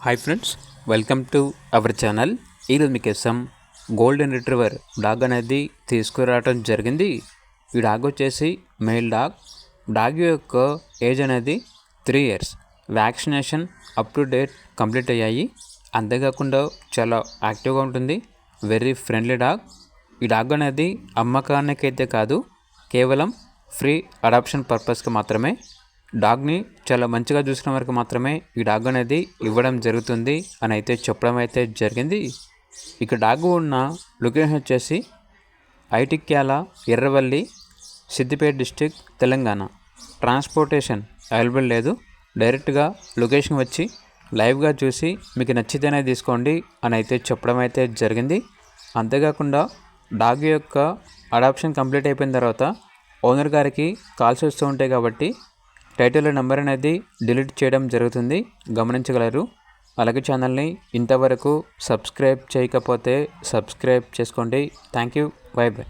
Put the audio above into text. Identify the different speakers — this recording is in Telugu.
Speaker 1: Hi friends, welcome to our channel. ఈరోజు మీకోసం గోల్డెన్ రిట్రీవర్ డాగ్ అనేది తీసుకురావడం జరిగింది. ఈ డాగ్ వచ్చేసి మేల్ డాగ్. డాగ్ యొక్క ఏజ్ అనేది 3 years. Vaccination up to date complete అయ్యాయి. అంతేకాకుండా చాలా యాక్టివ్గా ఉంటుంది. Very friendly dog. ఈ డాగ్ అనేది అమ్మకానికైతే కాదు, కేవలం ఫ్రీ అడాప్షన్ పర్పస్కి మాత్రమే. డాగ్ని చాలా మంచిగా చూసిన వరకు మాత్రమే ఈ డాగ్ అనేది ఇవ్వడం జరుగుతుంది అని అయితే చెప్పడం అయితే జరిగింది. ఇక డాగ్ ఉన్న లొకేషన్ వచ్చేసి Itikyala, Erravalli, Siddipet district, Telangana. Transportation available లేదు. డైరెక్ట్గా లొకేషన్ వచ్చి లైవ్గా చూసి మీకు నచ్చితేనే తీసుకోండి అని అయితే చెప్పడం అయితే జరిగింది. అంతేకాకుండా డాగ్ యొక్క అడాప్షన్ కంప్లీట్ అయిపోయిన తర్వాత ఓనర్ గారికి కాల్స్ వస్తూ ఉంటాయి కాబట్టి టైటిల్లో నెంబర్ అనేది డిలీట్ చేయడం జరుగుతుంది, గమనించగలరు. అలాగే ఛానల్ని ఇంతవరకు సబ్స్క్రైబ్ చేయకపోతే సబ్స్క్రైబ్ చేసుకోండి. Thank you. By by.